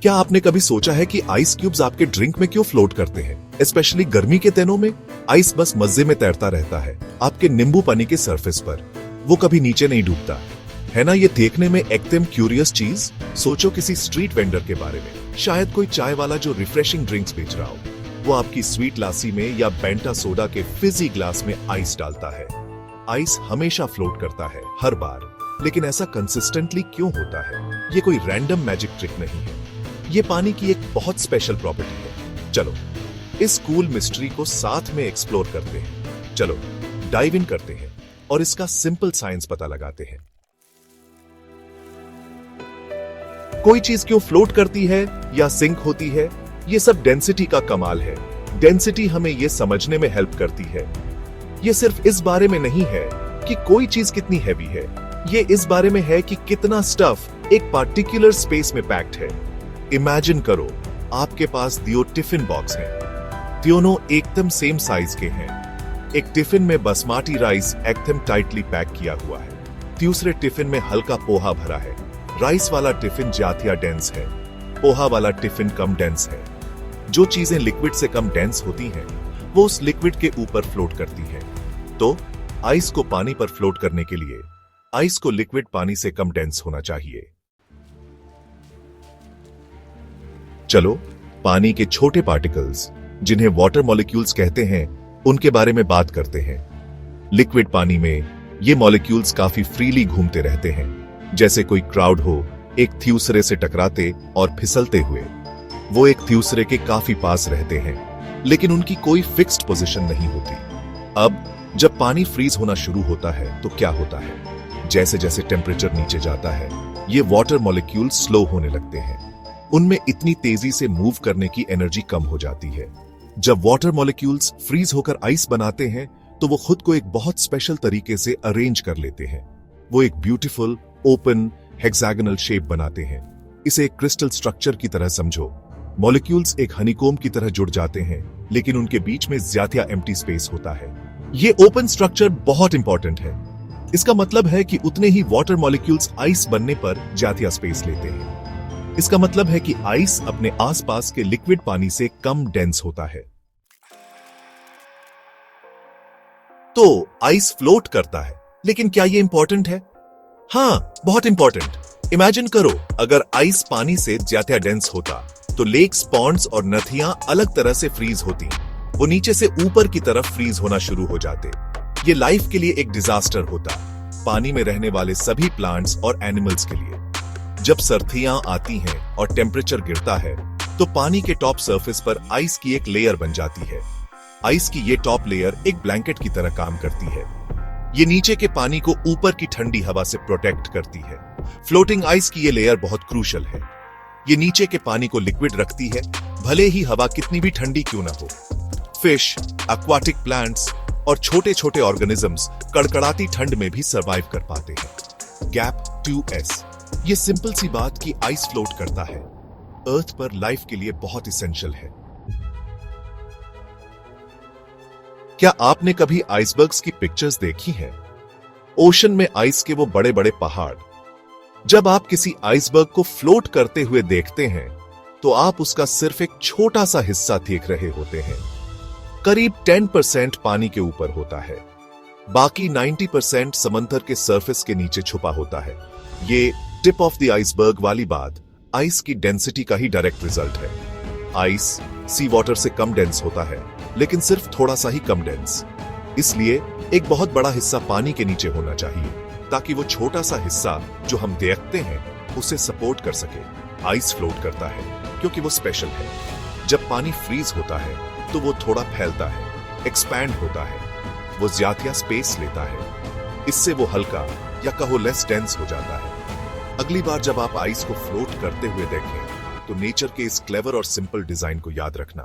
क्या आपने कभी सोचा है कि आइस क्यूब्स आपके ड्रिंक में क्यों फ्लोट करते हैं? स्पेशली गर्मी के दिनों में आइस बस मजे में तैरता रहता है आपके नींबू पानी के सरफेस पर। वो कभी नीचे नहीं डूबता, है ना? ये देखने में एकदम क्यूरियस चीज। सोचो किसी स्ट्रीट वेंडर के बारे में, शायद कोई चाय वाला जो रिफ्रेशिंग ड्रिंक्स बेच रहा हो। वो आपकी स्वीट लासी में या बेंटा सोडा के फिजी ग्लास में आइस डालता है। आइस हमेशा फ्लोट करता है, हर बार। लेकिन ऐसा कंसिस्टेंटली क्यों होता है? ये कोई रैंडम मैजिक ट्रिक नहीं है, ये पानी की एक बहुत स्पेशल प्रॉपर्टी है। चलो इस कूल मिस्ट्री को साथ में एक्सप्लोर करते हैं। चलो डाइव इन करते हैं और इसका सिंपल साइंस पता लगाते हैं। कोई चीज क्यों फ्लोट करती है या सिंक होती है, ये सब डेंसिटी का कमाल है। डेंसिटी हमें ये समझने में हेल्प करती है। ये सिर्फ इस बारे में नहीं है कि कोई चीज कितनी हैवी है, ये इस बारे में है कि कितना स्टफ एक पार्टिकुलर स्पेस में पैक्ड है। इमेजिन करो आपके पास दो टिफिन बॉक्स हैं, दोनों एकदम सेम साइज के हैं। एक टिफिन में बासमती राइस एकदम टाइटली पैक किया हुआ है, दूसरे टिफिन में हल्का पोहा भरा है। राइस वाला टिफिन ज्यादा डेंस है, पोहा वाला टिफिन कम डेंस है। जो चीजें लिक्विड से कम डेंस होती हैं वो उस लिक्विड के ऊपर फ्लोट करती हैं। तो आइस को पानी पर फ्लोट करने के लिए आइस को लिक्विड पानी से कम डेंस होना चाहिए। चलो पानी के छोटे पार्टिकल्स, जिन्हें वाटर मॉलिक्यूल्स कहते हैं, उनके बारे में बात करते हैं। लिक्विड पानी में ये मॉलिक्यूल्स काफी फ्रीली घूमते रहते हैं, जैसे कोई क्राउड हो एक दूसरे से टकराते और फिसलते हुए। वो एक दूसरे के काफी पास रहते हैं, लेकिन उनकी कोई फिक्स्ड पोजीशन नहीं होती। अब जब पानी फ्रीज होना शुरू होता है तो क्या होता है? जैसे जैसे टेम्परेचर नीचे जाता है, ये वाटर मॉलिक्यूल्स स्लो होने लगते हैं। उनमें इतनी तेजी से मूव करने की एनर्जी कम हो जाती है। जब वाटर मॉलिक्यूल्स फ्रीज होकर आइस बनाते हैं तो वो खुद को एक बहुत स्पेशल तरीके से अरेंज कर लेते हैं। वो एक ब्यूटीफुल ओपन हेक्सागोनल शेप बनाते हैं। इसे एक क्रिस्टल स्ट्रक्चर की तरह समझो। मॉलिक्यूल्स एक हनीकोम की तरह जुड़ जाते हैं, लेकिन उनके बीच में ज्यादा एम्प्टी स्पेस होता है। ये ओपन स्ट्रक्चर बहुत इंपॉर्टेंट है। इसका मतलब है कि उतने ही वाटर मॉलिक्यूल्स आइस बनने पर ज्यादा स्पेस लेते हैं। इसका मतलब है कि आइस अपने आसपास के लिक्विड पानी से कम डेंस होता है। तो आइस फ्लोट करता है, लेकिन क्या ये इंपॉर्टेंट है? हाँ, बहुत इंपॉर्टेंट। इमेजिन करो अगर आइस पानी से ज्यादा डेंस होता तो लेक्स, पॉन्ड्स और नदियां अलग तरह से फ्रीज होती। वो नीचे से ऊपर की तरफ फ्रीज होना शुरू हो जाते। ये लाइफ के लिए एक डिजास्टर होता, पानी में रहने वाले सभी प्लांट्स और एनिमल्स के लिए। जब सर्दियां आती हैं और टेम्परेचर गिरता है तो पानी के टॉप सरफेस पर आइस की एक लेयर बन जाती है। आइस की ये टॉप लेयर एक ब्लैंकेट की तरह काम करती है। ये नीचे के पानी को ऊपर की ठंडी हवा से प्रोटेक्ट करती है। फ्लोटिंग आइस की ये लेयर बहुत क्रूशियल है। ये नीचे के पानी को लिक्विड रखती है, भले ही हवा कितनी भी ठंडी क्यों ना हो। फिश, एक्वाटिक प्लांट्स और छोटे छोटे ऑर्गेनिजम्स कड़कड़ाती ठंड में भी सर्वाइव कर पाते हैं। गैप 2s, ये सिंपल सी बात कि आइस फ्लोट करता है, अर्थ पर लाइफ के लिए बहुत इसेंशियल है। क्या आपने कभी आइसबर्ग्स की पिक्चर्स देखी हैं? ओशन में आइस के वो बड़े बड़े पहाड़। जब आप किसी आइसबर्ग को फ्लोट करते हुए देखते हैं तो आप उसका सिर्फ एक छोटा सा हिस्सा देख रहे होते हैं। करीब 10% पानी के ऊपर होता है, बाकी 90% समंदर के सरफेस के नीचे छुपा होता है। ये टिप ऑफ द आइसबर्ग वाली बात आइस की डेंसिटी का ही डायरेक्ट रिजल्ट है। आइस सी वाटर से कम डेंस होता है, लेकिन सिर्फ थोड़ा सा ही कम डेंस। इसलिए एक बहुत बड़ा हिस्सा पानी के नीचे होना चाहिए, ताकि वो छोटा सा हिस्सा जो हम देखते हैं उसे सपोर्ट कर सके। आइस फ्लोट करता है क्योंकि वो स्पेशल है। जब पानी फ्रीज होता है तो वो थोड़ा फैलता है, एक्सपैंड होता है, वो ज्यादा स्पेस लेता है। इससे वो हल्का या कहो लेस डेंस हो जाता है। अगली बार जब आप आइस को फ्लोट करते हुए देखें तो नेचर के इस क्लेवर और सिंपल डिजाइन को याद रखना।